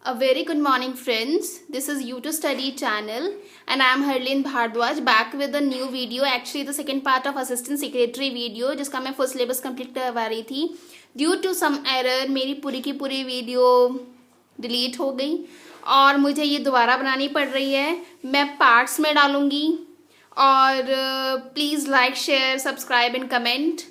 A very good morning, friends. This is You to Study channel, and I am Harleen Bhardwaj back with a new video. Actually, the second part of Assistant Secretary video, जिसका मैं full syllabus complete करवा रही थी. Due to some error, मेरी पूरी की पूरी video delete हो गई और मुझे ये दोबारा बनानी पड़ रही है. मैं parts में डालूंगी और please like share subscribe and comment.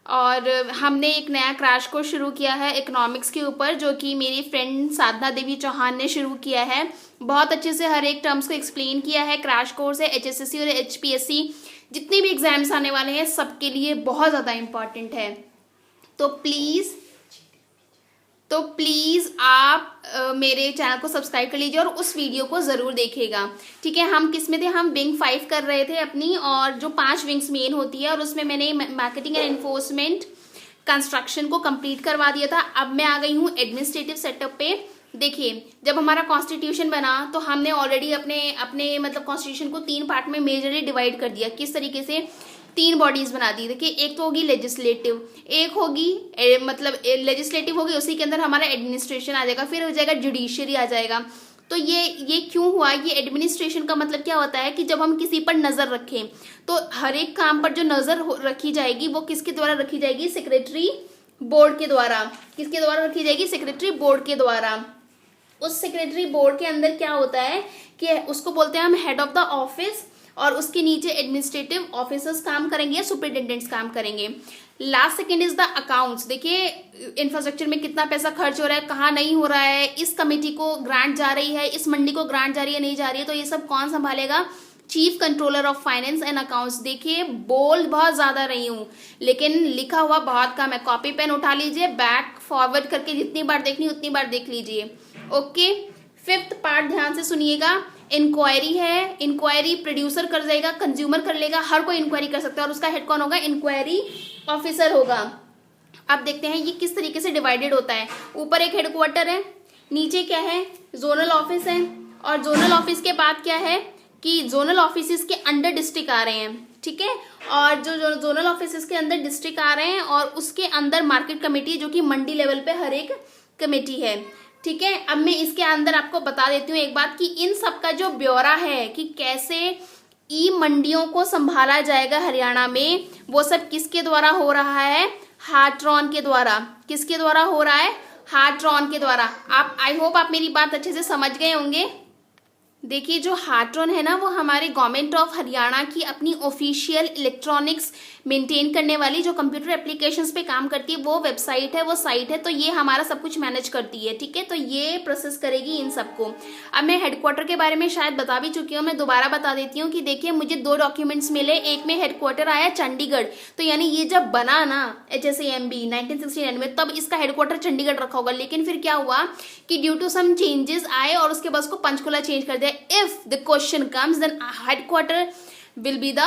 और हमने एक नया क्रैश कोर्स शुरू किया है इकोनॉमिक्स के ऊपर, जो कि मेरी फ्रेंड साधना देवी चौहान ने शुरू किया है. बहुत अच्छे से हर एक टर्म्स को एक्सप्लेन किया है. क्रैश कोर्स है HSSC और HPSC जितने भी एग्जाम्स आने वाले हैं सबके लिए बहुत ज़्यादा इम्पॉर्टेंट है. तो प्लीज़ आप मेरे चैनल को सब्सक्राइब कर लीजिए और उस वीडियो को ज़रूर देखिएगा. ठीक है, हम किस में थे, हम विंग 5 कर रहे थे अपनी, और जो 5 विंग्स मेन होती है, और उसमें मैंने मार्केटिंग एंड एनफोर्समेंट कंस्ट्रक्शन को कंप्लीट करवा दिया था. अब मैं आ गई हूँ एडमिनिस्ट्रेटिव सेटअप पे. देखिए, जब हमारा कॉन्स्टिट्यूशन बना तो हमने ऑलरेडी अपने मतलब कॉन्स्टिट्यूशन को 3 पार्ट में मेजरली डिवाइड कर दिया. किस तरीके से? 3 बॉडीज बना दी. देखिए, एक तो होगी लेजिस्लेटिव, एक होगी मतलब लेजिस्लेटिव होगी, उसी के अंदर हमारा एडमिनिस्ट्रेशन आ जाएगा, फिर हो जाएगा जुडिशरी आ जाएगा. तो ये क्यों हुआ? ये एडमिनिस्ट्रेशन का मतलब क्या होता है कि जब हम किसी पर नजर रखें तो हर एक काम पर जो नजर रखी जाएगी वो किसके द्वारा रखी जाएगी? सेक्रेटरी बोर्ड के द्वारा. किसके द्वारा रखी जाएगी? सेक्रेटरी बोर्ड के द्वारा. उस सेक्रेटरी बोर्ड के अंदर क्या होता है कि उसको बोलते हैं हम हेड ऑफ द ऑफिस, और उसके नीचे एडमिनिस्ट्रेटिव ऑफिसर्स काम करेंगे या सुपरिटेंडेंट्स काम करेंगे. Last second is the accounts. देखिए, इंफ्रास्ट्रक्चर में कितना पैसा खर्च हो रहा है, कहाँ नहीं हो रहा है, इस कमेटी को ग्रांट जा रही है, इस मंडी को ग्रांट जा रही है, नहीं जा रही है, तो ये सब कौन संभालेगा? Chief controller of finance and accounts. देखिए, बोल्ड बहुत ज्यादा रही हूँ लेकिन लिखा हुआ बहुत कम है. कॉपी पेन उठा लीजिए, बैक फॉरवर्ड करके जितनी बार देखनी उतनी बार देख लीजिए. ओके, 5th पार्ट ध्यान से सुनिएगा. इंक्वायरी है. इंक्वायरी प्रोड्यूसर कर जाएगा, कंज्यूमर कर लेगा, हर कोई इंक्वायरी कर सकता है, और उसका हेड कौन होगा? इंक्वायरी ऑफिसर होगा. अब देखते हैं ये किस तरीके से डिवाइडेड होता है. ऊपर एक हेडक्वार्टर है, नीचे क्या है? जोनल ऑफिस है, और जोनल ऑफिस के बाद क्या है कि जोनल ऑफिस के अंडर डिस्ट्रिक्ट आ रहे हैं. ठीक है, और जो जोनल ऑफिस के अंदर डिस्ट्रिक्ट आ रहे हैं, और उसके अंदर मार्केट कमेटी, जो कि मंडी लेवल पे हर एक कमेटी है. ठीक है, अब मैं इसके अंदर आपको बता देती हूँ एक बात कि इन सब का जो ब्यौरा है कि कैसे ई मंडियों को संभाला जाएगा हरियाणा में, वो सब किसके द्वारा हो रहा है? हार्ट्रॉन के द्वारा. किसके द्वारा हो रहा है? हार्ट्रॉन के द्वारा. आप आई होप आप मेरी बात अच्छे से समझ गए होंगे. देखिए, जो हार्ट्रॉन है ना, वो हमारे गवर्नमेंट ऑफ हरियाणा की अपनी ऑफिशियल इलेक्ट्रॉनिक्स मेंटेन करने वाली, जो कंप्यूटर एप्लीकेशंस पे काम करती है, वो वेबसाइट है, वो साइट है. तो ये हमारा सब कुछ मैनेज करती है. ठीक है, तो ये प्रोसेस करेगी इन सबको. अब मैं हेडक्वार्टर के बारे में शायद बता भी चुकी हूँ, मैं दोबारा बता देती हूँ कि देखिए, मुझे 2 डॉक्यूमेंट्स मिले. एक में हेडक्वार्टर आया चंडीगढ़, तो यानी ये जब बना ना HSAMB 1969 में, तब इसका हेडक्वार्टर चंडीगढ़ रखा होगा. लेकिन फिर क्या हुआ कि ड्यू टू सम चेंजेस आए और उसके बाद उसको पंचकुला चेंज कर दिया. If the question comes then headquarter will be the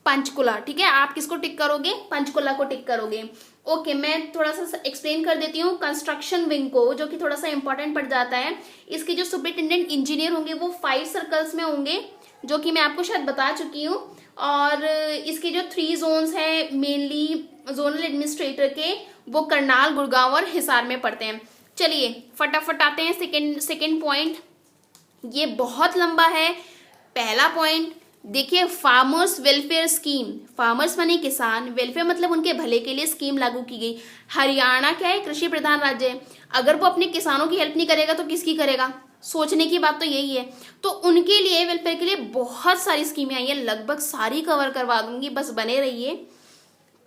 Panchkula. ठीक है, आप किसको टिक करोगे? पंचकुला को टिक करोगे. ओके, मैं थोड़ा सा एक्सप्लेन कर देती हूँ कंस्ट्रक्शन विंग को, जो कि थोड़ा सा इंपॉर्टेंट पड़ जाता है. इसके जो सुपरिटेंडेंट इंजीनियर होंगे वो 5 सर्कल्स में होंगे, जो कि मैं आपको शायद बता चुकी हूँ. और इसके जो 3 जोन्स है मेनली जोनल एडमिनिस्ट्रेटर के, वो करनाल, गुड़गांव और हिसार में पड़ते हैं. चलिए फटाफट आते हैं सेकेंड पॉइंट. ये बहुत लंबा है. पहला पॉइंट देखिए, फार्मर्स वेलफेयर स्कीम. फार्मर्स माने किसान, वेलफेयर मतलब उनके भले के लिए स्कीम लागू की गई. हरियाणा क्या है? कृषि प्रधान राज्य है. अगर वो अपने किसानों की हेल्प नहीं करेगा तो किसकी करेगा? सोचने की बात तो यही है. तो उनके लिए वेलफेयर के लिए बहुत सारी स्कीमें आई है, लगभग सारी कवर करवा दूंगी, बस बने रहिए.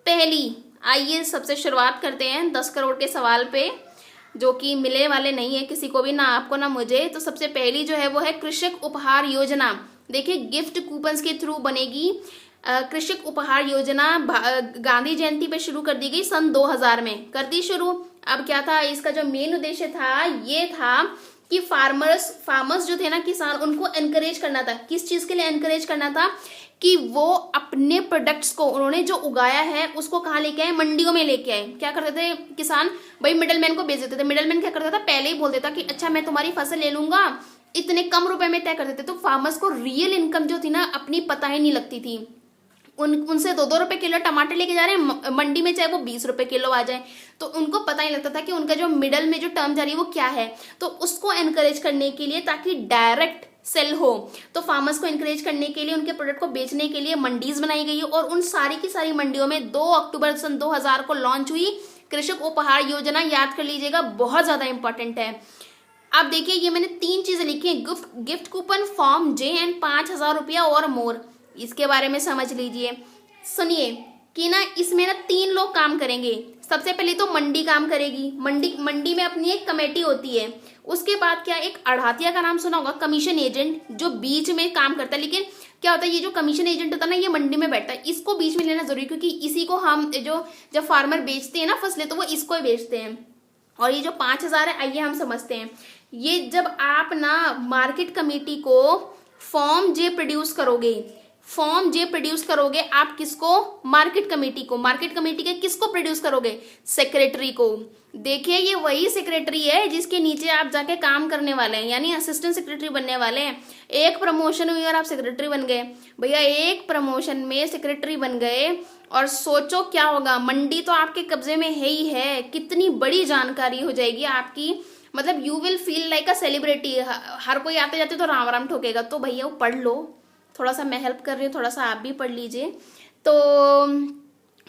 पहली, आइए सबसे शुरुआत करते हैं 10 करोड़ के सवाल पे, जो कि मिलने वाले नहीं है किसी को भी, ना आपको ना मुझे. तो सबसे पहली जो है वो है कृषक उपहार योजना. देखिए, गिफ्ट कूपन्स के थ्रू बनेगी. कृषक उपहार योजना गांधी जयंती पे शुरू कर दी गई, सन 2000 में कर दी शुरू. अब क्या था इसका जो मेन उद्देश्य था, ये था कि फार्मर्स जो थे ना, किसान, उनको एनकरेज करना था. किस चीज के लिए एनकरेज करना था? कि वो अपने प्रोडक्ट्स को, उन्होंने जो उगाया है उसको कहाँ लेके आए? मंडियों में लेके आए. क्या करते थे किसान? भाई मिडलमैन को बेच देते थे. मिडलमैन क्या करता था? पहले ही बोल देता कि अच्छा मैं तुम्हारी फसल ले लूंगा, इतने कम रुपए में तय कर देते. तो फार्मर्स को रियल इनकम जो थी ना अपनी पता ही नहीं लगती थी. उनसे 2-2 रुपए किलो टमाटर लेके जा रहे हैं मंडी में, चाहे वो 20 रुपए किलो आ जाए। तो उनको पता नहीं लगता था कि उनका जो मिडल में जो टर्म जा रही है वो क्या है। तो उसको एनकरेज करने के लिए, ताकि डायरेक्ट सेल हो, तो फार्मर्स को एनकरेज करने के लिए, उनके प्रोडक्ट को बेचने के लिए मंडीज बनाई गई है। और उन सारी की सारी मंडियों में 2 अक्टूबर सन 2000 को लॉन्च हुई कृषक उपहार योजना। याद कर लीजिएगा, बहुत ज्यादा इंपॉर्टेंट है। अब देखिए, ये मैंने 3 चीजें लिखी हैं, gift coupon, form J and 5000 रुपया और मोर। इसके बारे में समझ लीजिए। सुनिए कि ना इसमें ना 3 लोग काम करेंगे। सबसे पहले तो मंडी काम करेगी। मंडी में अपनी एक कमेटी होती है। उसके बाद क्या, एक अढ़ातिया का नाम सुना होगा, कमीशन एजेंट, जो बीच में काम करता है। लेकिन क्या होता है, ये जो कमीशन एजेंट होता है ना, ये मंडी में बैठता है। इसको बीच में लेना जरूरी, क्योंकि इसी को हम जब फार्मर बेचते हैं ना फसलें, तो वो इसको ही बेचते हैं। और ये जो 5000 है, आइए हम समझते हैं। ये जब आप ना मार्केट कमेटी को फॉर्म जे प्रड्यूस करोगे, आप किसको, मार्केट कमेटी को। मार्केट कमेटी के किसको प्रोड्यूस करोगे, सेक्रेटरी को। देखिए, ये वही सेक्रेटरी है जिसके नीचे आप जाके काम करने वाले हैं, यानी असिस्टेंट सेक्रेटरी बनने वाले हैं। एक प्रमोशन हुई और आप सेक्रेटरी बन गए भैया, एक प्रमोशन में सेक्रेटरी बन गए। और सोचो क्या होगा, मंडी तो आपके कब्जे में है ही है, कितनी बड़ी जानकारी हो जाएगी आपकी। मतलब you will feel like a celebrity. हर कोई आते जाते तो राम राम ठोकेगा। तो भैया वो पढ़ लो, थोड़ा सा मैं हेल्प कर रही हूँ, थोड़ा सा आप भी पढ़ लीजिए। तो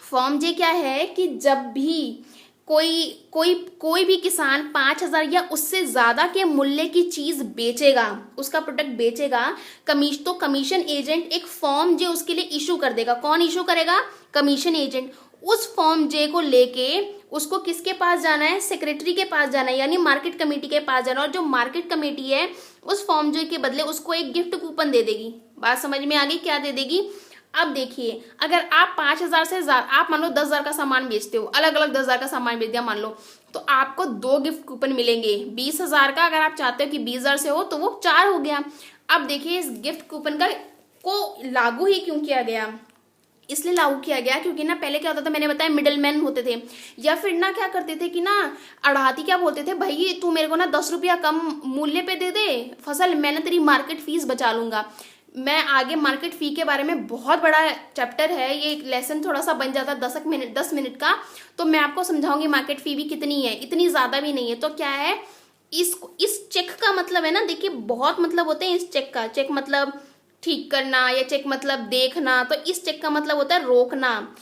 फॉर्म जे क्या है कि जब भी कोई भी किसान 5000 या उससे ज्यादा के मूल्य की चीज बेचेगा, उसका प्रोडक्ट बेचेगा, तो कमीशन एजेंट एक फॉर्म जे उसके लिए इशू कर देगा। कौन इशू करेगा, कमीशन एजेंट। उस फॉर्म जे को लेके उसको किसके पास जाना है, सेक्रेटरी के पास जाना है, यानी मार्केट कमेटी के पास जाना है। और जो मार्केट कमेटी है उस फॉर्म जे के बदले उसको एक गिफ्ट कूपन दे देगी। बात समझ में आ गई, क्या दे देगी। अब देखिए, अगर आप 5000 से ज्यादा, आप मान लो 10,000 का सामान बेचते हो, अलग अलग 10,000 का सामान बेच दिया मान लो, तो आपको 2 गिफ्ट कूपन मिलेंगे। 20,000 का अगर आप चाहते हो कि 20,000 से हो, तो वो 4 हो गया। अब देखिए, इस गिफ्ट कूपन को लागू ही क्यों किया गया, इसलिए लागू किया गया क्योंकि ना पहले क्या होता था, मैंने बताया मिडिल मैन होते थे, या फिर ना क्या करते थे कि ना अढ़ाती क्या बोलते थे, भाई तू मेरे को ना 10 रुपया कम मूल्य पे दे दे फसल, मैं ना तेरी मार्केट फीस बचा लूंगा। मैं आगे मार्केट फी के बारे में, बहुत बड़ा चैप्टर है ये, लेसन थोड़ा सा बन जाता है 10 मिनट का, तो मैं आपको समझाऊंगी मार्केट फी भी कितनी है, इतनी ज्यादा भी नहीं है। तो क्या है, इस चेक का मतलब है ना, देखिए बहुत मतलब होते हैं इस चेक का। चेक मतलब ठीक करना, या चेक मतलब देखना, तो इस चेक का मतलब होता है रोकना।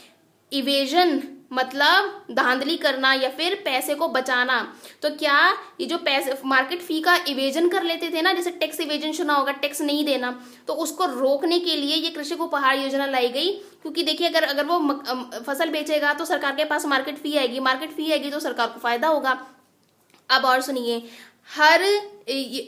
इवेजन मतलब धांधली करना या फिर पैसे को बचाना। तो क्या ये जो पैसे मार्केट फी का इवेजन कर लेते थे ना, जैसे टैक्स इवेजन सुना होगा, टैक्स नहीं देना, तो उसको रोकने के लिए ये कृषक उपहार योजना लाई गई। क्योंकि देखिए, अगर वो फसल बेचेगा तो सरकार के पास मार्केट फी आएगी, मार्केट फी आएगी तो सरकार को फायदा होगा। अब और सुनिए, हर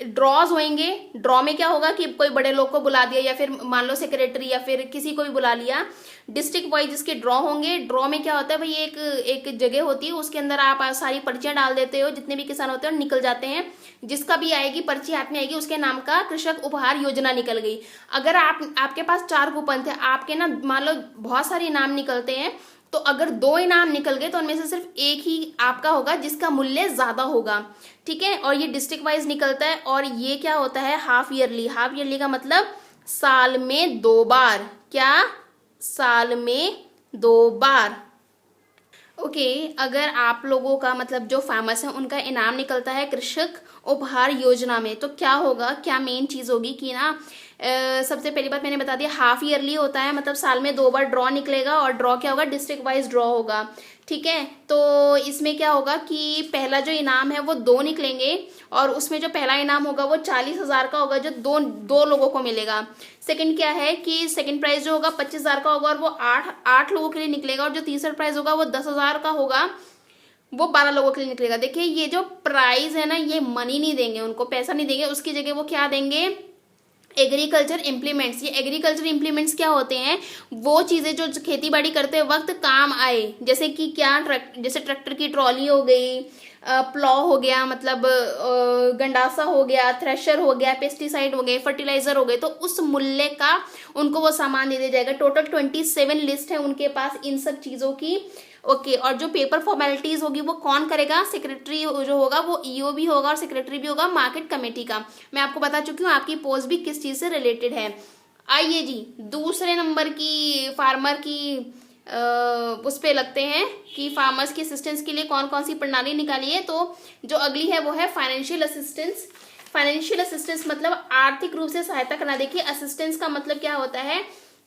ड्रॉज होंगे, ड्रॉ में क्या होगा कि कोई बड़े लोग को बुला दिया, या फिर मान लो सेक्रेटरी या फिर किसी को भी बुला लिया। डिस्ट्रिक्ट वाइज इसके ड्रॉ होंगे। ड्रॉ में क्या होता है भाई, एक जगह होती है, उसके अंदर आप सारी पर्चियां डाल देते हो, जितने भी किसान होते हैं निकल जाते हैं। जिसका भी आएगी पर्ची हाथ में आएगी, उसके नाम का कृषक उपहार योजना निकल गई। अगर आपके पास 4 कूपन थे, आपके ना मान लो बहुत सारे इनाम निकलते हैं, तो अगर 2 इनाम निकल गए तो उनमें से सिर्फ एक ही आपका होगा जिसका मूल्य ज्यादा होगा। ठीक है, और ये डिस्ट्रिक्ट वाइज निकलता है। और ये क्या होता है, हाफ ईयरली। हाफ ईयरली का मतलब साल में 2 बार। क्या, साल में 2 बार। ओके, अगर आप लोगों का मतलब जो फेमस है उनका इनाम निकलता है कृषक उपहार योजना में, तो क्या होगा, क्या मेन चीज होगी कि ना सबसे पहली बात मैंने बता दिया, हाफ ईयरली होता है, मतलब साल में 2 बार ड्रॉ निकलेगा। और ड्रॉ क्या होगा, डिस्ट्रिक्ट वाइज ड्रॉ होगा। ठीक है, तो इसमें क्या होगा कि पहला जो इनाम है वो 2 निकलेंगे, और उसमें जो पहला इनाम होगा वो 40,000 का होगा, जो दो लोगों को मिलेगा। सेकंड क्या है कि सेकंड प्राइज जो होगा 25,000 का होगा, और वो 8 लोगों के लिए निकलेगा। और जो तीसरा प्राइज होगा वो 10,000 का होगा, वो 12 लोगों के लिए निकलेगा। देखिए, ये जो प्राइज है ना, ये मनी नहीं देंगे, उनको पैसा नहीं देंगे, उसकी जगह वो क्या देंगे, एग्रीकल्चर इम्प्लीमेंट्स। ये एग्रीकल्चर इम्प्लीमेंट्स क्या होते हैं, वो चीजें जो खेती बाड़ी करते वक्त काम आए, जैसे कि क्या, जैसे ट्रैक्टर की ट्रॉली हो गई, प्लॉ हो गया, मतलब गंडासा हो गया, थ्रेशर हो गया, पेस्टिसाइड हो गए, फर्टिलाइजर हो गए, तो उस मूल्य का उनको वो सामान दे दिया जाएगा। टोटल 27 लिस्ट है उनके पास इन सब चीजों की। ओके, और जो पेपर फॉर्मेलिटीज होगी वो कौन करेगा, सेक्रेटरी जो होगा वो ईओ भी होगा, और सेक्रेटरी भी होगा मार्केट कमेटी का। मैं आपको बता चुकी हूँ आपकी पोस्ट भी किस चीज से रिलेटेड है। आइए जी, दूसरे नंबर की फार्मर की उस पे लगते हैं कि फार्मर्स की असिस्टेंस के लिए कौन कौन सी प्रणाली निकाली है। तो जो अगली है वो है फाइनेंशियल असिस्टेंस। फाइनेंशियल असिस्टेंस मतलब आर्थिक रूप से सहायता करना। देखिए असिस्टेंस का मतलब क्या होता है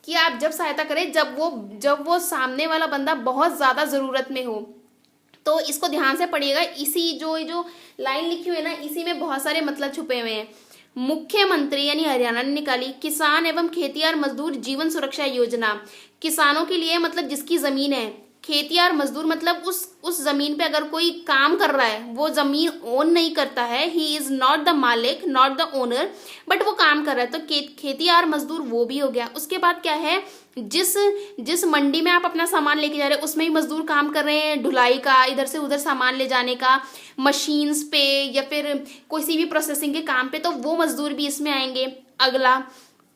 कि आप जब सहायता करें जब वो सामने वाला बंदा बहुत ज्यादा जरूरत में हो। तो इसको ध्यान से पढ़िएगा, इसी जो लाइन लिखी हुई है ना, इसी में बहुत सारे मतलब छुपे हुए हैं। मुख्यमंत्री यानी हरियाणा ने निकाली किसान एवं खेतिहर मजदूर जीवन सुरक्षा योजना। किसानों के लिए मतलब जिसकी जमीन है, खेतिहर मजदूर मतलब उस जमीन पे अगर कोई काम कर रहा है, वो जमीन ओन नहीं करता है, ही इज नॉट द मालिक, नॉट द ओनर, बट वो काम कर रहा है, तो खेतिहर मजदूर वो भी हो गया। उसके बाद क्या है, जिस मंडी में आप अपना सामान लेके जा रहे हैं उसमें ही मजदूर काम कर रहे हैं, ढुलाई का, इधर से उधर सामान ले जाने का, मशीन्स पे या फिर किसी भी प्रोसेसिंग के काम पे, तो वो मजदूर भी इसमें आएंगे। अगला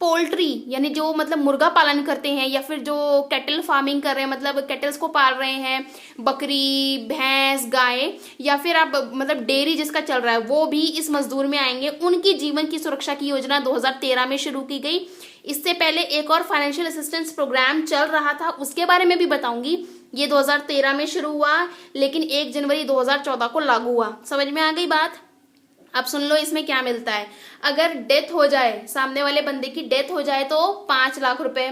पोल्ट्री यानी जो मतलब मुर्गा पालन करते हैं या फिर जो कैटल फार्मिंग कर रहे हैं, मतलब कैटल्स को पाल रहे हैं, बकरी, भैंस, गाय, या फिर आप मतलब डेयरी जिसका चल रहा है, वो भी इस मजदूर में आएंगे। उनकी जीवन की सुरक्षा की योजना 2013 में शुरू की गई। इससे पहले एक और फाइनेंशियल असिस्टेंस प्रोग्राम चल रहा था, उसके बारे में भी बताऊंगी। ये 2013 में शुरू हुआ, लेकिन 1 जनवरी 2014 को लागू हुआ। समझ में आ गई बात? अब सुन लो इसमें क्या मिलता है। अगर डेथ हो जाए, सामने वाले बंदे की डेथ हो जाए, तो 5 लाख रुपए।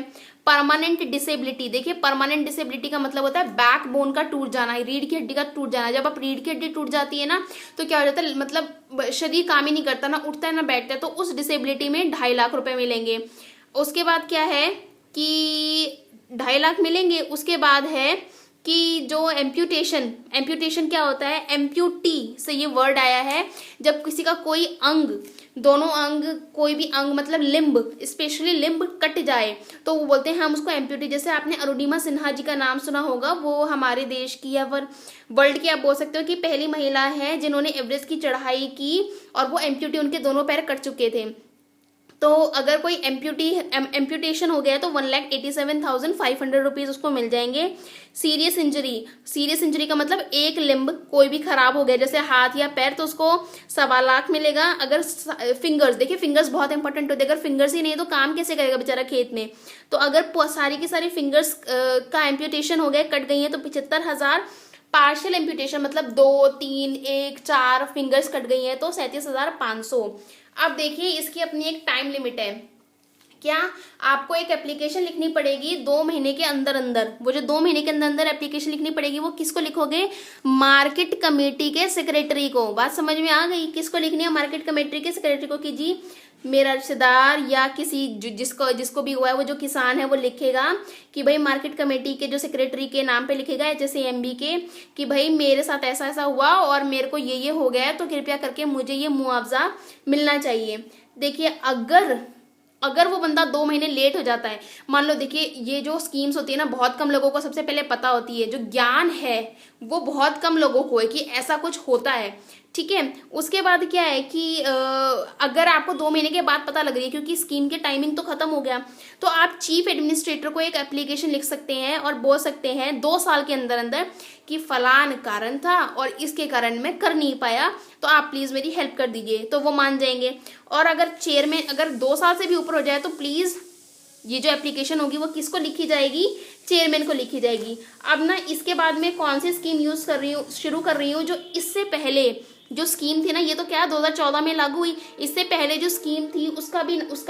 परमानेंट डिसेबिलिटी, देखिए परमानेंट डिसेबिलिटी का मतलब होता है बैकबोन का टूट जाना, रीढ़ की हड्डी का टूट जाना। जब आप रीढ़ की हड्डी टूट जाती है ना, तो क्या हो जाता है, मतलब शरीर काम ही नहीं करता, ना उठता है ना बैठता है, तो उस डिसेबिलिटी में 2.5 लाख रुपए मिलेंगे। उसके बाद क्या है कि 2.5 लाख मिलेंगे। उसके बाद है कि जो एम्प्यूटेशन क्या होता है, एम्प्यूटी से ये वर्ड आया है, जब किसी का कोई अंग, दोनों अंग, कोई भी अंग मतलब लिम्ब, स्पेशली लिम्ब कट जाए तो वो बोलते हैं हम उसको एम्प्यूटी। जैसे आपने अरुणिमा सिन्हा जी का नाम सुना होगा, वो हमारे देश की या वर्ल्ड की आप बोल सकते हो कि पहली महिला है जिन्होंने एवरेस्ट की चढ़ाई की, और वो एम्प्यूटी, उनके दोनों पैर कट चुके थे। तो अगर कोई एम्प्यूटेशन हो गया तो 1,87,500 रुपीज उसको मिल जाएंगे। सीरियस इंजरी का मतलब एक लिम्ब कोई भी खराब हो गया, जैसे हाथ या पैर, तो उसको 1.25 लाख मिलेगा। अगर फिंगर्स, देखिए फिंगर्स बहुत इंपॉर्टेंट होते हैं, अगर फिंगर्स ही नहीं तो काम कैसे करेगा बेचारा खेत में। तो अगर सारी की सारी फिंगर्स का एम्प्यूटेशन हो गया, कट गई है, तो 75,000। पार्शियल एम्प्यूटेशन मतलब 2, 3, 1, 4 फिंगर्स कट गई हैं तो 37,500। अब देखिए इसकी अपनी एक टाइम लिमिट है। क्या आपको एक एप्लीकेशन लिखनी पड़ेगी 2 महीने के अंदर अंदर। वो जो 2 महीने के अंदर अंदर एप्लीकेशन लिखनी पड़ेगी, वो किसको लिखोगे, मार्केट कमेटी के सेक्रेटरी को। बात समझ में आ गई? किसको लिखनी है, मार्केट कमेटी के सेक्रेटरी को, कि जी मेरा रिश्तेदार या किसी जिसको भी हुआ है, वो जो किसान है वो लिखेगा कि भाई मार्केट कमेटी के जो सेक्रेटरी के नाम पे लिखेगा, HSAMB के, कि भाई मेरे साथ ऐसा ऐसा हुआ और मेरे को ये हो गया है, तो कृपया करके मुझे ये मुआवजा मिलना चाहिए। देखिए अगर वो बंदा 2 महीने लेट हो जाता है, मान लो, देखिए ये जो स्कीम्स होती है ना, बहुत कम लोगों को सबसे पहले पता होती है, जो ज्ञान है वो बहुत कम लोगों को है कि ऐसा कुछ होता है, ठीक है। उसके बाद क्या है कि अगर आपको 2 महीने के बाद पता लग रही है, क्योंकि स्कीम के टाइमिंग तो खत्म हो गया, तो आप चीफ एडमिनिस्ट्रेटर को एक एप्लीकेशन लिख सकते हैं और बोल सकते हैं 2 साल के अंदर अंदर कि फलान कारण था और इसके कारण मैं कर नहीं पाया, तो आप प्लीज मेरी हेल्प कर दीजिए, तो वो मान जाएंगे। और अगर चेयरमैन अगर 2 साल से भी ऊपर हो जाए, तो प्लीज ये जो एप्लीकेशन होगी वो किसको लिखी जाएगी, चेयरमैन को लिखी जाएगी। अब ना इसके बाद में कौन सी स्कीम यूज कर रही हूँ, शुरू कर रही हूँ, जो इससे पहले जो स्कीम थी ना, ये तो क्या 2014 में लागू हुई, इससे पहले जो स्कीम थी उसका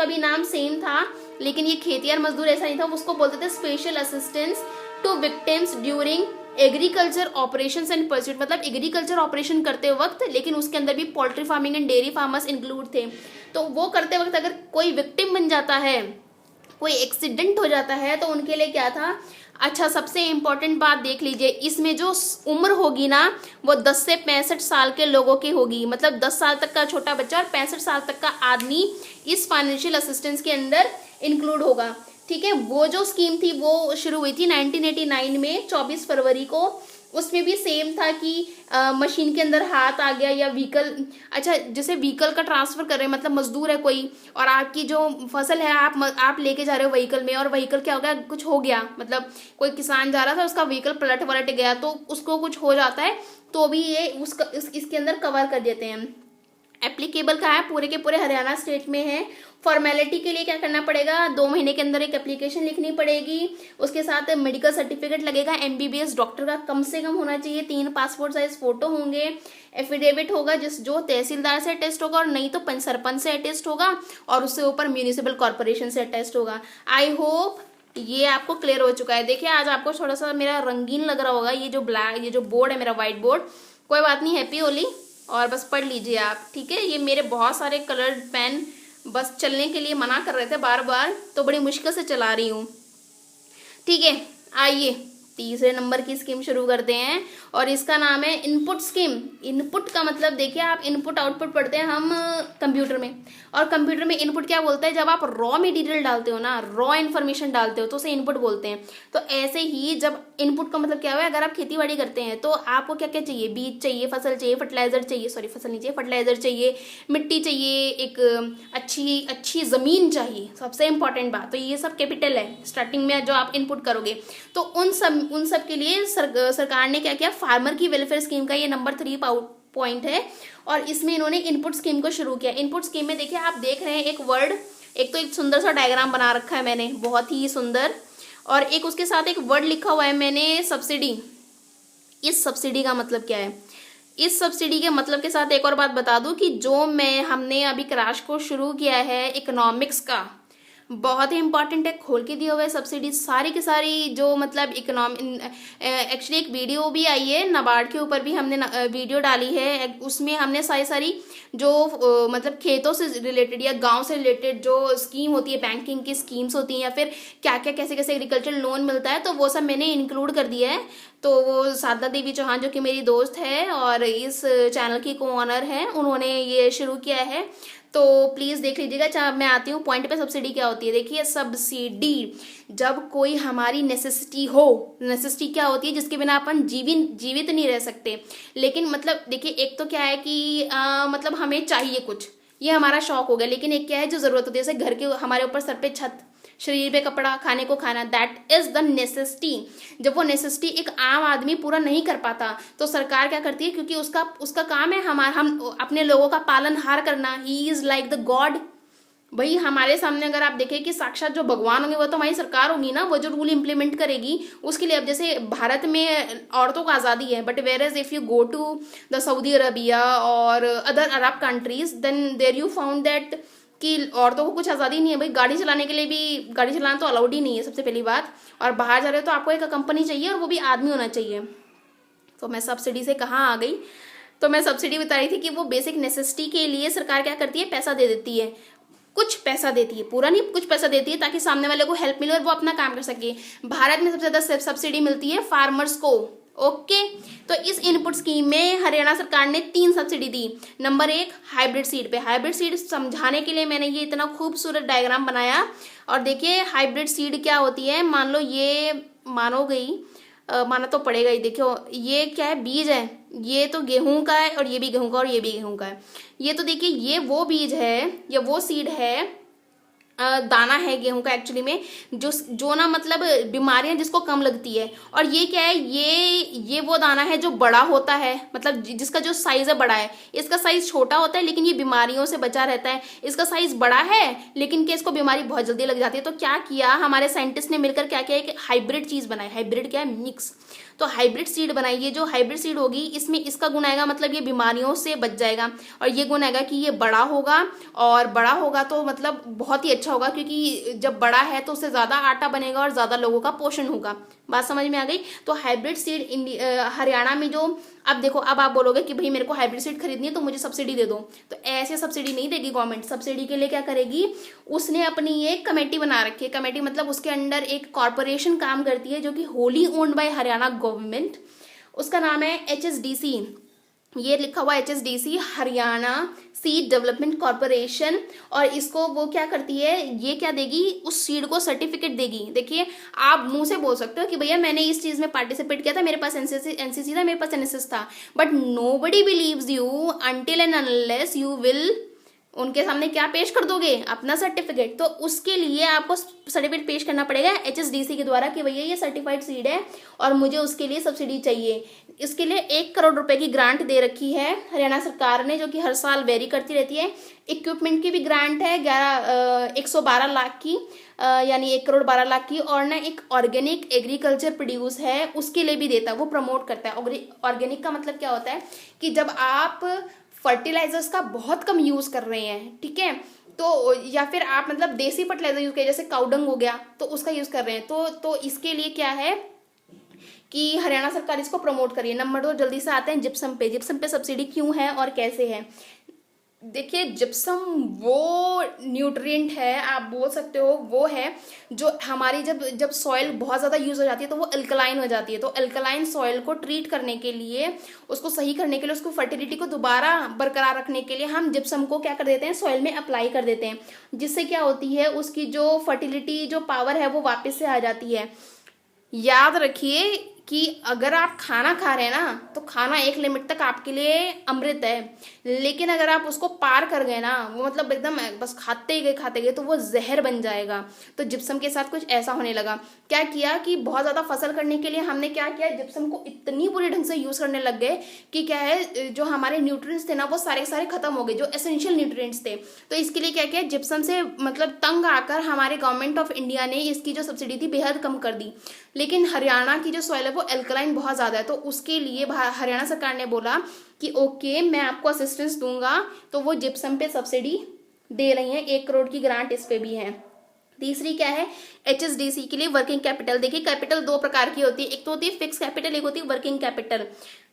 भी नाम सेम था, लेकिन ये खेतिहर मजदूर ऐसा नहीं था, उसको बोलते थे special assistance to victims during agriculture operation and pursuit, मतलब एग्रीकल्चर ऑपरेशन करते वक्त, लेकिन उसके अंदर भी poultry farming and dairy farmers include थे। तो वो करते वक्त अगर कोई विक्टिम बन जाता है, कोई एक्सीडेंट हो जाता है, तो उनके लिए क्या था। अच्छा, सबसे इंपॉर्टेंट बात देख लीजिए, इसमें जो उम्र होगी ना, वो 10 से 65 साल के लोगों की होगी, मतलब 10 साल तक का छोटा बच्चा और 65 साल तक का आदमी इस फाइनेंशियल असिस्टेंस के अंदर इंक्लूड होगा, ठीक है। वो जो स्कीम थी वो शुरू हुई थी 1989 में 24 फरवरी को। उसमें भी सेम था कि मशीन के अंदर हाथ आ गया या व्हीकल, अच्छा जैसे व्हीकल का ट्रांसफर कर रहे हैं, मतलब मजदूर है कोई और आपकी जो फसल है आप लेके जा रहे हो व्हीकल में, और व्हीकल क्या हो गया, कुछ हो गया, मतलब कोई किसान जा रहा था, उसका व्हीकल पलट गया, तो उसको कुछ हो जाता है, तो भी ये इसके अंदर कवर कर देते हैं। एप्लीकेबल कहाँ है, पूरे के पूरे हरियाणा स्टेट में है। फॉर्मेलिटी के लिए क्या करना पड़ेगा, 2 महीने के अंदर एक एप्लीकेशन लिखनी पड़ेगी, उसके साथ मेडिकल सर्टिफिकेट लगेगा, MBBS डॉक्टर का कम से कम होना चाहिए, 3 पासपोर्ट साइज फोटो होंगे, एफिडेविट होगा जो तहसीलदार से अटेस्ट होगा और नहीं तो सरपंच से अटेस्ट होगा और उससे ऊपर म्यूनिसिपल कॉर्पोरेशन से अटेस्ट होगा। आई होप ये आपको क्लियर हो चुका है। देखिए आज आपको थोड़ा सा मेरा रंगीन लग रहा होगा, ये जो बोर्ड है मेरा व्हाइट बोर्ड, कोई बात नहीं, हैप्पी होली, और बस पढ़ लीजिए आप, ठीक है। ये मेरे बहुत सारे कलर्ड पेन बस चलने के लिए मना कर रहे थे बार बार, तो बड़ी मुश्किल से चला रही हूँ, ठीक है। आइए तीसरे नंबर की स्कीम शुरू करते हैं और इसका नाम है इनपुट स्कीम। इनपुट का मतलब देखिए, आप इनपुट आउटपुट पढ़ते हैं हम कंप्यूटर में, और कंप्यूटर में इनपुट क्या बोलते हैं, जब आप रॉ मटेरियल डालते हो ना, रॉ इन्फॉर्मेशन डालते हो तो उसे इनपुट बोलते हैं। तो ऐसे ही जब इनपुट का मतलब क्या हुआ, अगर आप खेती बाड़ी करते हैं तो आपको क्या क्या चाहिए, बीज चाहिए, फसल चाहिए, फर्टिलाइजर चाहिए, सॉरी फसल नहीं चाहिए, फर्टिलाइजर चाहिए, मिट्टी चाहिए, एक अच्छी जमीन चाहिए, सबसे इंपॉर्टेंट बात। तो ये सब कैपिटल है स्टार्टिंग में जो आप इनपुट करोगे। तो उन सब के लिए सरकार ने क्या किया, फार्मर की वेलफेयर स्कीम का ये नंबर 3 पॉइंट है और इसमें इन्होंने इनपुट स्कीम को शुरू किया। इनपुट स्कीम में देखिए आप देख रहे हैं एक वर्ड, एक तो एक सुंदर सा डायग्राम बना रखा है मैंने, बहुत ही सुंदर, और एक उसके साथ एक वर्ड लिखा हुआ है मैंने, सब्सिडी। इस सब्सिडी का मतलब क्या है, इस सब्सिडी के मतलब के साथ एक और बात बता दूं कि हमने अभी क्रैश कोर्स शुरू किया है इकोनॉमिक्स का, बहुत ही इंपॉर्टेंट है, खोल के दिया हुआ है सब्सिडी सारी की सारी, जो मतलब एक्चुअली एक वीडियो भी आई है नाबार्ड के ऊपर भी हमने वीडियो डाली है, उसमें हमने सारी जो मतलब खेतों से रिलेटेड या गांव से रिलेटेड जो स्कीम होती है, बैंकिंग की स्कीम्स होती हैं, या फिर क्या क्या कैसे कैसे एग्रीकल्चर लोन मिलता है, तो वो सब मैंने इंक्लूड कर दिया है। तो वो साधना देवी चौहान जो कि मेरी दोस्त है और इस चैनल की को ऑनर है, उन्होंने ये शुरू किया है, तो प्लीज़ देख लीजिएगा। मैं आती हूँ पॉइंट पे, सब्सिडी क्या होती है। देखिए सब्सिडी, जब कोई हमारी नेसेसिटी हो, नेसेसिटी क्या होती है, जिसके बिना अपन जीवित नहीं रह सकते, लेकिन मतलब देखिए एक तो क्या है कि मतलब हमें चाहिए कुछ, ये हमारा शौक हो गया, लेकिन एक क्या है जो ज़रूरत होती है, जैसे घर के हमारे ऊपर सर पे छत, शरीर पे कपड़ा, खाने को खाना, दैट इज द नेसेसिटी। जब वो नेसेसिटी एक आम आदमी पूरा नहीं कर पाता तो सरकार क्या करती है, क्योंकि उसका काम है हम अपने लोगों का पालनहार करना, he is like the God. भाई हमारे सामने अगर आप देखें कि साक्षात जो भगवान होंगे वो तो हमारी सरकार होगी ना, वो जो रूल इंप्लीमेंट करेगी उसके लिए। अब जैसे भारत में औरतों को आज़ादी है, but whereas if you go to the Saudi Arabia और other Arab countries, then there you found that कि औरतों को कुछ आज़ादी नहीं है। भाई गाड़ी चलाने के लिए भी, गाड़ी चलाना तो अलाउड ही नहीं है सबसे पहली बात, और बाहर जा रहे हो तो आपको एक कंपनी चाहिए और वो भी आदमी होना चाहिए। तो मैं सब्सिडी से कहाँ आ गई, तो मैं सब्सिडी बता रही थी कि वो बेसिक नेसेसिटी के लिए सरकार क्या करती है, पैसा दे देती है, कुछ पैसा देती है, पूरा नहीं कुछ पैसा देती है, ताकि सामने वाले को हेल्प मिले और वो अपना काम कर सके। भारत में सबसे ज़्यादा सब्सिडी मिलती है फार्मर्स को, ओके। तो इस इनपुट स्कीम में हरियाणा सरकार ने 3 सब्सिडी दी। नंबर 1 हाइब्रिड सीड पे। हाइब्रिड सीड समझाने के लिए मैंने ये इतना खूबसूरत डायग्राम बनाया, और देखिए हाइब्रिड सीड क्या होती है। मान लो ये माना तो पड़ेगा ही, देखो ये क्या है, बीज है, ये तो गेहूं का है और ये भी गेहूं का और ये भी गेहूं का है। ये तो देखिए ये वो बीज है या वो सीड है, दाना है गेहूं का एक्चुअली में, जो ना मतलब बीमारियां जिसको कम लगती है। और ये क्या है, ये वो दाना है जो बड़ा होता है, मतलब जिसका जो साइज है बड़ा है। इसका साइज छोटा होता है लेकिन ये बीमारियों से बचा रहता है। इसका साइज बड़ा है लेकिन कि इसको बीमारी बहुत जल्दी लग जाती है। तो क्या किया हमारे साइंटिस्ट ने मिलकर, क्या किया कि हाइब्रिड चीज बनाई। हाइब्रिड क्या है, मिक्स। तो हाइब्रिड सीड बनाई। ये जो हाइब्रिड सीड होगी इसमें इसका गुण आएगा, मतलब ये बीमारियों से बच जाएगा, और ये गुण आएगा कि ये बड़ा होगा, और बड़ा होगा तो मतलब बहुत ही अच्छा होगा, क्योंकि जब बड़ा है तो उससे ज्यादा आटा बनेगा और ज्यादा लोगों का पोषण होगा। बात समझ में आ गई। तो हाइब्रिड सीड हरियाणा में जो, अब देखो अब आप बोलोगे कि भाई मेरे को हाइब्रिड सीड खरीदनी है तो मुझे सब्सिडी दे दो, तो ऐसे सब्सिडी नहीं देगी गवर्नमेंट। सब्सिडी के लिए क्या करेगी, उसने अपनी एक कमेटी बना रखी है। कमेटी मतलब उसके अंडर एक कॉर्पोरेशन काम करती है जो कि wholly owned by Haryana government. उसका नाम है HSDC। ये लिखा हुआ HSDC, Haryana seed development corporation. और इसको वो क्या करती है, ये क्या देगी, उस सीड को सर्टिफिकेट देगी। देखिए आप मुंह से बोल सकते हो कि भैया मैंने इस चीज में पार्टिसिपेट किया था, मेरे पास एनसीसी था, मेरे पास एनएसएस था, but nobody believes you until and unless you will उनके सामने क्या पेश कर दोगे? अपना सर्टिफिकेट। तो उसके लिए आपको सर्टिफिकेट पेश करना पड़ेगा HSDC के द्वारा कि भैया ये सर्टिफाइड सीड है और मुझे उसके लिए सब्सिडी चाहिए। इसके लिए 1 करोड़ रुपए की ग्रांट दे रखी है हरियाणा सरकार ने, जो कि हर साल वेरी करती रहती है। इक्विपमेंट की भी ग्रांट है 112 लाख की, यानी 1 करोड़ 12 लाख की। और ना एक ऑर्गेनिक एग्रीकल्चर प्रोड्यूस है, उसके लिए भी देता है, वो प्रमोट करता है। ऑर्गेनिक का मतलब क्या होता है कि जब आप फर्टिलाइजर्स का बहुत कम यूज कर रहे हैं, ठीक है, तो या फिर आप मतलब देसी फर्टिलाइजर यूज कर, जैसे काउडंग हो गया, तो उसका यूज कर रहे हैं, तो इसके लिए क्या है कि हरियाणा सरकार इसको प्रमोट करिए। नंबर 2, जल्दी से आते हैं जिप्सम पे। जिप्सम पे सब्सिडी क्यों है और कैसे है? देखिए, जिप्सम वो न्यूट्रिएंट है, आप बोल सकते हो, वो है जो हमारी जब सॉइल बहुत ज़्यादा यूज़ हो जाती है तो वो अल्कलाइन हो जाती है। तो अल्कलाइन सॉइल को ट्रीट करने के लिए, उसको सही करने के लिए, उसको फर्टिलिटी को दोबारा बरकरार रखने के लिए हम जिप्सम को क्या कर देते हैं, सॉइल में अप्लाई कर देते हैं, जिससे क्या होती है, उसकी जो फर्टिलिटी जो पावर है वो वापस से आ जाती है। याद रखिए कि अगर आप खाना खा रहे हैं ना, तो खाना एक लिमिट तक आपके लिए अमृत है, लेकिन अगर आप उसको पार कर गए ना, वो मतलब एकदम बस खाते गए तो वो जहर बन जाएगा। तो जिप्सम के साथ कुछ ऐसा होने लगा। क्या किया कि बहुत ज़्यादा फसल करने के लिए हमने क्या किया, जिप्सम को इतनी बुरी ढंग से यूज़ करने लग गए कि क्या है, जो हमारे न्यूट्रिएंट्स थे ना वो सारे खत्म हो गए, जो एसेंशियल न्यूट्रिएंट्स थे। तो इसके लिए क्या किया, जिप्सम से मतलब तंग आकर हमारे गवर्नमेंट ऑफ इंडिया ने इसकी जो सब्सिडी थी बेहद कम कर दी। लेकिन हरियाणा की जो सॉइल है वो एल्कलाइन बहुत ज़्यादा है, तो उसके लिए हरियाणा सरकार ने बोला कि ओके, मैं आपको असिस्टेंस दूंगा। तो वो जिप्सम पे सब्सिडी दे रही हैं, 1 करोड़ की ग्रांट इस पे भी है। तीसरी क्या है, HSDC के लिए वर्किंग कैपिटल। देखिए, कैपिटल 2 प्रकार की होती है, एक तो होती है फिक्स कैपिटल, एक होती है वर्किंग कैपिटल।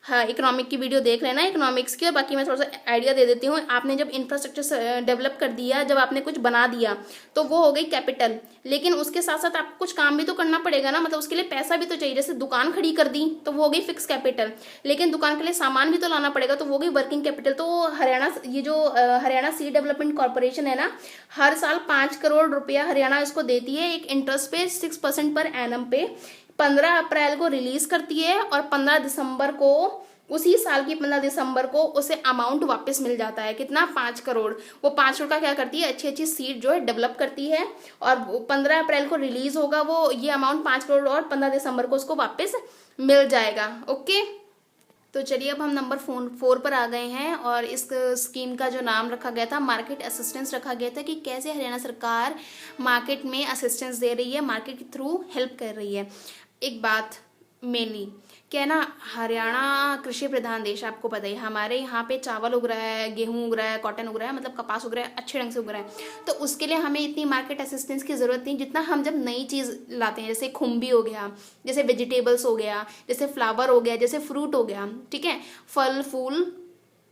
हाँ, इकोनॉमिक की वीडियो देख लेना इकोनॉमिक्स की, और बाकी मैं थोड़ा सा आइडिया दे देती हूँ। आपने जब इंफ्रास्ट्रक्चर डेवलप कर दिया, जब आपने कुछ बना दिया, तो वो हो गई कैपिटल। लेकिन उसके साथ साथ आपको कुछ काम भी तो करना पड़ेगा ना, मतलब उसके लिए पैसा भी तो चाहिए। जैसे दुकान खड़ी कर दी तो वो हो गई फिक्स कैपिटल, लेकिन दुकान के लिए सामान भी तो लाना पड़ेगा, तो वो हो गई वर्किंग कैपिटल। तो हरियाणा सीड डेवलपमेंट कॉर्पोरेशन है ना, हर साल 5 करोड़ रुपया हरियाणा इसको देती है, एक इंटरेस्ट पे 6% पर एनम पे। 15 अप्रैल को रिलीज करती है और 15 दिसंबर को, उसी साल की 15 दिसंबर को उसे अमाउंट वापस मिल जाता है। कितना? 5 करोड़। वो 5 करोड़ का क्या करती है, अच्छी सीड जो है डेवलप करती है, और 15 अप्रैल को रिलीज होगा वो ये अमाउंट 5 करोड़, और 15 दिसंबर को उसको वापस मिल जाएगा। ओके, तो चलिए अब हम नंबर 4 पर आ गए हैं, और इस स्कीम का जो नाम रखा गया था, मार्केट असिस्टेंस रखा गया था, कि कैसे हरियाणा सरकार मार्केट में असिस्टेंस दे रही है, मार्केट के थ्रू हेल्प कर रही है। एक बात मेनली क्या है ना, हरियाणा कृषि प्रधान देश, आपको पता ही, हमारे यहाँ पे चावल उग रहा है, गेहूं उग रहा है, कॉटन उग रहा है, मतलब कपास उग रहा है, अच्छे ढंग से उग रहा है। तो उसके लिए हमें इतनी मार्केट असिस्टेंस की जरूरत नहीं, जितना हम जब नई चीज़ लाते हैं, जैसे खुम्बी हो गया, जैसे वेजिटेबल्स हो गया, जैसे फ्लावर हो गया, जैसे फ्रूट हो गया, ठीक है, फल फूल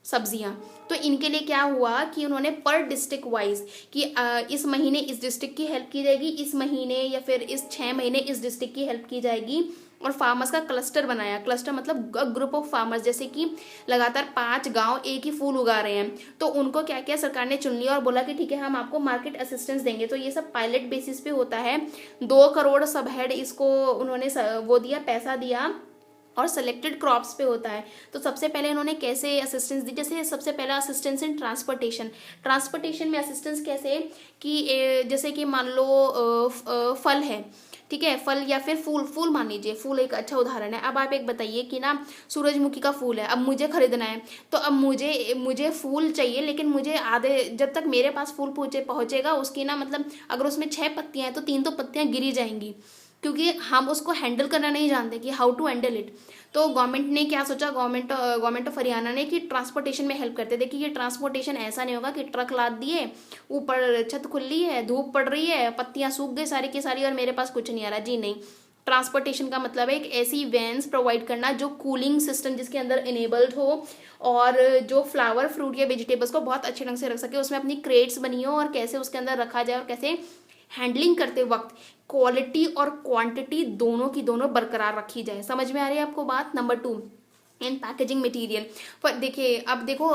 सब्जियां। तो इनके लिए क्या हुआ कि उन्होंने पर डिस्ट्रिक्ट वाइज कि इस महीने इस डिस्ट्रिक्ट की हेल्प की जाएगी, इस महीने या फिर इस 6 महीने इस डिस्ट्रिक्ट की हेल्प की जाएगी, और फार्मर्स का क्लस्टर बनाया। क्लस्टर मतलब ग्रुप ऑफ फार्मर्स, जैसे कि लगातार 5 गांव एक ही फूल उगा रहे हैं, तो उनको क्या किया, सरकार ने चुन लिया और बोला कि ठीक है, हम आपको मार्केट असिस्टेंस देंगे। तो ये सब पायलट बेसिस पे होता है। 2 करोड़ सब हेड इसको उन्होंने वो दिया, पैसा दिया, और सेलेक्टेड क्रॉप्स पे होता है। तो सबसे पहले इन्होंने कैसे असिस्टेंस दी, जैसे सबसे पहला असिस्टेंस इन ट्रांसपोर्टेशन में असिस्टेंस कैसे कि जैसे कि मान लो फल है, ठीक है, फल या फिर फूल मान लीजिए, फूल एक अच्छा उदाहरण है। अब आप एक बताइए कि ना, सूरजमुखी का फूल है, अब मुझे खरीदना है, तो अब मुझे फूल चाहिए, लेकिन मुझे आधे, जब तक मेरे पास फूल पहुंचेगा उसकी ना, मतलब अगर उसमें 6 पत्तियां हैं तो 3 तो पत्तियां गिरी जाएंगी, क्योंकि हम उसको हैंडल करना नहीं जानते कि हाउ टू हैंडल इट। तो गवर्नमेंट ने क्या सोचा, गवर्नमेंट ऑफ हरियाणा ने, कि ट्रांसपोर्टेशन में हेल्प करते। देखिए, ये ट्रांसपोर्टेशन ऐसा नहीं होगा कि ट्रक लाद दिए, ऊपर छत खुली है, धूप पड़ रही है, पत्तियां सूख गई सारी की सारी, और मेरे पास कुछ नहीं आ रहा। जी नहीं, ट्रांसपोर्टेशन का मतलब है एक ऐसी वैन्स प्रोवाइड करना जो कूलिंग सिस्टम जिसके अंदर इनेबल्ड हो, और जो फ्लावर फ्रूट या वेजिटेबल्स को बहुत अच्छे ढंग से रख सके, उसमें अपनी क्रेट्स बनी हो, और कैसे उसके अंदर रखा जाए, और कैसे हैंडलिंग करते वक्त क्वालिटी और क्वांटिटी दोनों की दोनों बरकरार रखी जाए। समझ में आ रही है आपको बात? नंबर 2, इन पैकेजिंग मटेरियल। पर देखिए, अब देखो,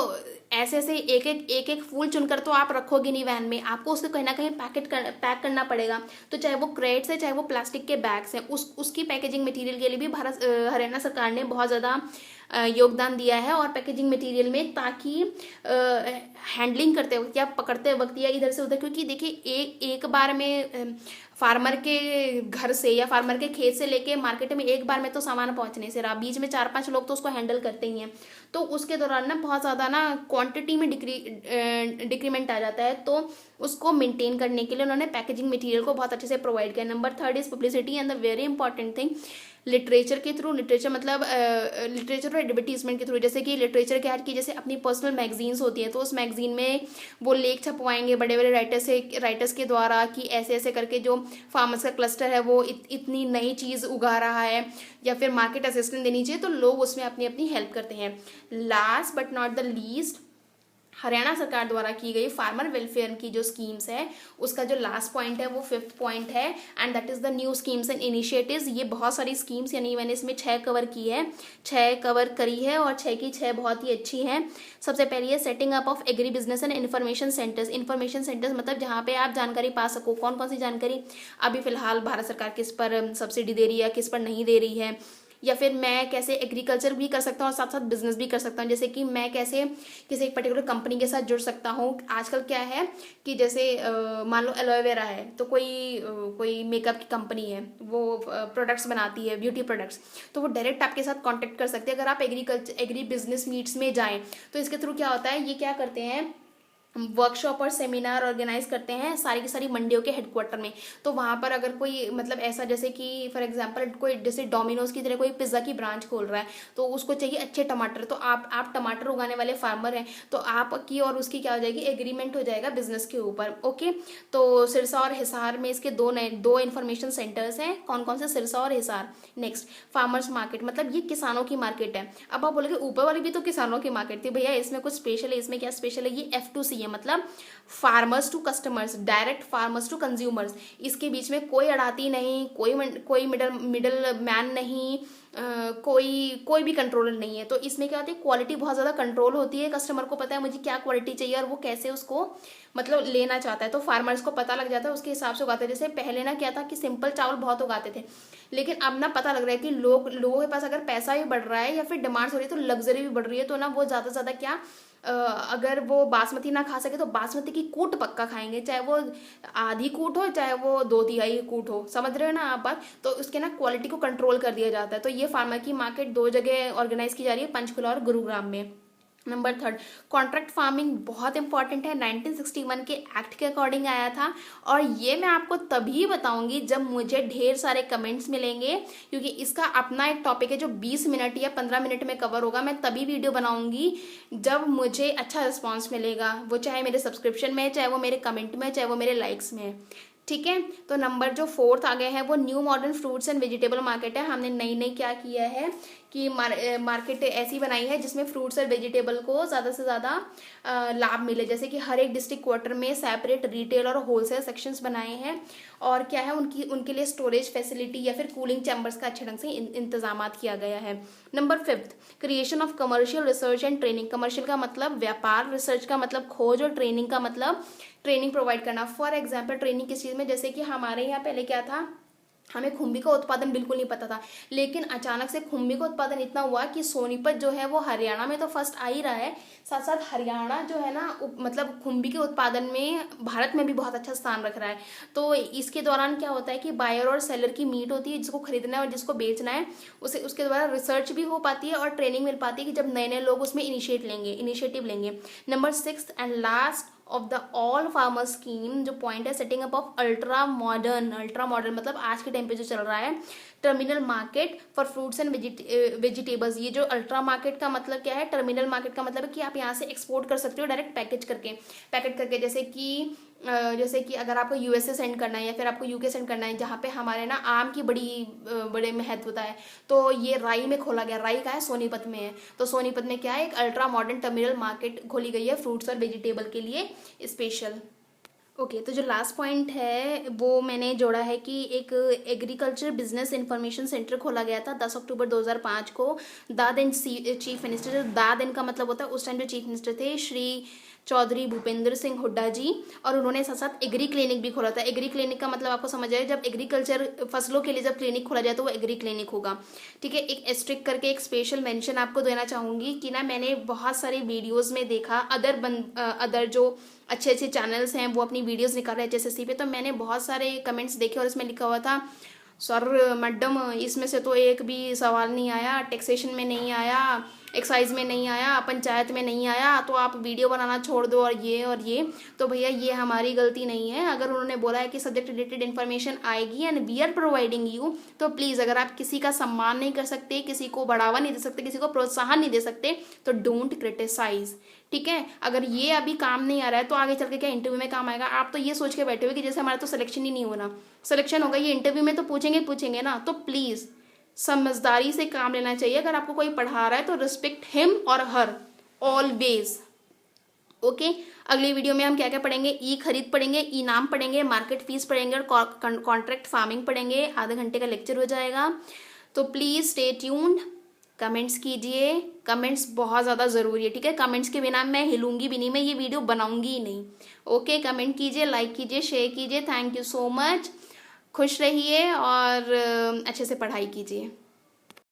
ऐसे एक फूल चुनकर तो आप रखोगे नहीं वैन में, आपको उसको कहीं ना कहीं पैक करना पड़ेगा। तो चाहे वो क्रेट्स है, चाहे वो प्लास्टिक के बैग्स हैं, उसकी पैकेजिंग मटेरियल के लिए भी हरियाणा सरकार ने बहुत ज़्यादा योगदान दिया है और पैकेजिंग मटेरियल में, ताकि हैंडलिंग करते वक्त या पकड़ते वक्त या इधर से उधर, क्योंकि देखिए एक बार में फार्मर के घर से या फार्मर के खेत से लेके मार्केट में एक बार में तो सामान पहुंच नहीं से रहा, बीच में 4-5 लोग तो उसको हैंडल करते ही हैं। तो उसके दौरान ना बहुत ज़्यादा ना क्वांटिटी में डिक्रीमेंट आ जाता है, तो उसको मेंटेन करने के लिए उन्होंने पैकेजिंग मटेरियल को बहुत अच्छे से प्रोवाइड किया। Number 3 is publicity and the very important thing, literature के थ्रू, लिटरेचर मतलब लिटरेचर और एडवर्टीजमेंट के थ्रू। जैसे कि लिटरेचर क्या है कि जैसे अपनी पर्सनल मैगजीन्स होती हैं, तो उस मैगजीन में वो लेख छपवाएंगे बड़े बड़े राइटर्स के द्वारा कि ऐसे ऐसे करके जो फार्मर्स का क्लस्टर है वो इतनी नई चीज़ उगा रहा है, या फिर मार्केट असिस्टेंस देनी चाहिए, तो लोग उसमें अपनी अपनी हेल्प करते हैं। Last but not the least, Haryana सरकार द्वारा की गई फार्मर वेलफेयर की जो स्कीम्स है, उसका जो लास्ट पॉइंट है वो 5th पॉइंट है, and that is the new schemes and initiatives. ये बहुत सारी स्कीम्स, यानी मैंने इसमें 6 कवर की है, 6 कवर करी है और 6 की 6 बहुत ही अच्छी हैं। सबसे पहले है setting up of agri business and information centres. Information centres मतलब जहाँ पे आप जानकारी पा सको। कौन कौन सी जानकारी? अभी फिलहाल भारत सरकार किस पर सब्सिडी दे रही है, किस पर नहीं दे रही है, या फिर मैं कैसे एग्रीकल्चर भी कर सकता हूँ और साथ साथ बिजनेस भी कर सकता हूँ। जैसे कि मैं कैसे किसी एक पर्टिकुलर कंपनी के साथ जुड़ सकता हूँ। आजकल क्या है कि जैसे मान लो एलोवेरा है, तो कोई मेकअप की कंपनी है, वो प्रोडक्ट्स बनाती है, ब्यूटी प्रोडक्ट्स, तो वो डायरेक्ट आपके साथ कांटेक्ट कर सकते हैं। अगर आप एग्री बिजनेस मीट्स में जाएँ तो इसके थ्रू क्या होता है, ये क्या करते हैं, वर्कशॉप और सेमिनार ऑर्गेनाइज करते हैं सारी की सारी मंडियों के हेडक्वार्टर में। तो वहाँ पर अगर कोई मतलब ऐसा, जैसे कि फॉर एग्जांपल कोई जैसे डोमिनोज की तरह कोई पिज़्ज़ा की ब्रांच खोल रहा है, तो उसको चाहिए अच्छे टमाटर, तो आप टमाटर उगाने वाले फार्मर हैं, तो आपकी और उसकी क्या हो जाएगी, एग्रीमेंट हो जाएगा बिजनेस के ऊपर। ओके, तो सिरसा और हिसार में इसके दो इन्फॉर्मेशन सेंटर्स हैं। कौन कौन से? सिरसा और हिसार। नेक्स्ट, फार्मर्स मार्केट, मतलब ये किसानों की मार्केट है। अब आप बोलोगे ऊपर वाली भी तो किसानों की मार्केट थी। भैया इसमें कुछ स्पेशल है, इसमें क्या स्पेशल है? ये F2C है, मतलब farmers to customers, direct farmers to consumers. इसके बीच में कोई अड़ाती नहीं, कोई मिडल मैन नहीं, कोई भी कंट्रोलर नहीं है। तो इसमें क्या होती है, क्वालिटी बहुत ज़्यादा कंट्रोल होती है। कस्टमर को पता है मुझे क्या क्वालिटी चाहिए और वो कैसे उसको मतलब लेना चाहता है, तो फार्मर्स को पता लग जाता है, उसके हिसाब से उगाते हैं। जैसे पहले ना क्या था कि सिंपल चावल बहुत उगाते थे, लेकिन अब ना पता लग रहा है कि लोगों के पास अगर पैसा भी बढ़ रहा है या फिर डिमांड्स हो रही है, तो लग्जरी भी बढ़ रही है, तो ना वो ज़्यादा से ज़्यादा क्या अगर वो बासमती ना खा सके तो बासमती की कूट पक्का खाएंगे, चाहे वो आधी कूट हो चाहे वो 2/3 कूट हो। समझ रहे हो ना आप बात? तो उसके ना क्वालिटी को कंट्रोल कर दिया जाता है। तो ये फार्मर की मार्केट 2 जगह ऑर्गेनाइज की जा रही है, पंचकुला और गुरुग्राम में। नंबर 3, कॉन्ट्रैक्ट फार्मिंग बहुत इंपॉर्टेंट है। 1961 के एक्ट के अकॉर्डिंग आया था, और ये मैं आपको तभी बताऊंगी जब मुझे ढेर सारे कमेंट्स मिलेंगे, क्योंकि इसका अपना एक टॉपिक है जो 20 मिनट या 15 मिनट में कवर होगा। मैं तभी वीडियो बनाऊंगी जब मुझे अच्छा रिस्पॉन्स मिलेगा, वो चाहे मेरे सब्सक्रिप्शन में, चाहे वो मेरे कमेंट में, चाहे वो मेरे लाइक्स में। ठीक है, तो नंबर जो 4th आ गया है वो new modern fruits and vegetable market है। हमने नई क्या किया है कि मार्केट ऐसी बनाई है जिसमें फ्रूट्स और वेजिटेबल को ज़्यादा से ज़्यादा लाभ मिले। जैसे कि हर एक डिस्ट्रिक्ट क्वार्टर में सेपरेट रिटेल और होलसेल सेक्शंस बनाए हैं, और क्या है उनके लिए स्टोरेज फैसिलिटी या फिर कूलिंग चैम्बर्स का अच्छे ढंग से इंतजाम किया गया है। Number 5, creation of commercial research and training. Commercial का मतलब व्यापार, रिसर्च का मतलब खोज, और ट्रेनिंग का मतलब ट्रेनिंग प्रोवाइड करना। फॉर एग्जाम्पल ट्रेनिंग किस चीज़ में? जैसे कि हमारे यहाँ पहले क्या था, हमें खुम्बी का उत्पादन बिल्कुल नहीं पता था, लेकिन अचानक से खुम्बी का उत्पादन इतना हुआ कि सोनीपत जो है वो हरियाणा में तो फर्स्ट आ ही रहा है, साथ साथ हरियाणा जो है ना मतलब खुम्बी के उत्पादन में भारत में भी बहुत अच्छा स्थान रख रहा है। तो इसके दौरान क्या होता है कि बायर और सेलर की मीट होती है, जिसको खरीदना है और जिसको बेचना है, उसके द्वारा रिसर्च भी हो पाती है और ट्रेनिंग मिल पाती है कि जब नए नए लोग उसमें इनिशिएटिव लेंगे। Number 6 and last of the all farmer scheme जो पॉइंट है, setting up of ultra modern मतलब आज के टाइम पे जो चल रहा है, terminal market for fruits and vegetables. ये जो अल्ट्रा मार्केट का मतलब क्या है, टर्मिनल मार्केट का मतलब है कि आप यहाँ से एक्सपोर्ट कर सकते हो डायरेक्ट पैकेट करके। जैसे कि अगर आपको यूएसए सेंड करना है या फिर आपको यूके सेंड करना है, जहाँ पे हमारे ना आम की बड़े महत्वता है, तो ये राई में खोला गया। राई का है, सोनीपत में है। तो सोनीपत में क्या है, एक अल्ट्रा मॉडर्न टर्मिनल मार्केट खोली गई है फ्रूट्स और वेजिटेबल के लिए स्पेशल। ओके, तो जो लास्ट पॉइंट है वो मैंने जोड़ा है कि एक एग्रीकल्चर बिजनेस इंफॉर्मेशन सेंटर खोला गया था 10 अक्टूबर 2005 को। दा देन चीफ मिनिस्टर, दा देन का मतलब होता है उस टाइम जो चीफ मिनिस्टर थे श्री चौधरी भूपेंद्र सिंह हुड्डा जी, और उन्होंने साथ साथ एग्री क्लिनिक भी खोला था। एग्री क्लिनिक का मतलब आपको समझ आए, जब एग्रीकल्चर फसलों के लिए जब क्लिनिक खोला जाए तो वो एग्री क्लिनिक होगा, ठीक है। एक एस्ट्रिक करके एक स्पेशल मेंशन आपको देना चाहूँगी कि ना मैंने बहुत सारे वीडियोज़ में देखा, अदर जो अच्छे अच्छे चैनल्स हैं वो अपनी वीडियोज़ निकाल रहे हैं HSSC पे, तो मैंने बहुत सारे कमेंट्स देखे और इसमें लिखा हुआ था सर मैडम इसमें से तो एक भी सवाल नहीं आया, टैक्सेशन में नहीं आया, एक्साइज में नहीं आया, पंचायत में नहीं आया, तो आप वीडियो बनाना छोड़ दो और ये। तो भैया ये हमारी गलती नहीं है। अगर उन्होंने बोला है कि सब्जेक्ट रिलेटेड इन्फॉर्मेशन आएगी and we are providing you, तो प्लीज़ अगर आप किसी का सम्मान नहीं कर सकते, किसी को बढ़ावा नहीं दे सकते, किसी को प्रोत्साहन नहीं दे सकते, तो डोंट क्रिटिसाइज, ठीक है। अगर ये अभी काम नहीं आ रहा है तो आगे चल के क्या इंटरव्यू में काम आएगा? आप तो ये सोच के बैठे हुए कि जैसे हमारा तो सिलेक्शन ही नहीं होना, सिलेक्शन होगा ये इंटरव्यू में तो पूछेंगे ना। तो प्लीज़ समझदारी से काम लेना चाहिए। अगर आपको कोई पढ़ा रहा है तो रिस्पेक्ट हिम और हर ऑलवेज, ओके। अगली वीडियो में हम क्या क्या पढ़ेंगे? ई खरीद पढ़ेंगे, ई नाम पढ़ेंगे, मार्केट फीस पढ़ेंगे और कॉन्ट्रैक्ट फार्मिंग पढ़ेंगे। आधे घंटे का लेक्चर हो जाएगा, तो प्लीज़ स्टे ट्यून्ड। कमेंट्स कीजिए, कमेंट्स बहुत ज़्यादा ज़रूरी है, ठीक है। कमेंट्स के बिना मैं हिलूंगी भी नहीं, मैं ये वीडियो बनाऊंगी ही नहीं, ओके। कमेंट कीजिए, लाइक कीजिए, शेयर कीजिए। Thank you so much. खुश रहिए और अच्छे से पढ़ाई कीजिए।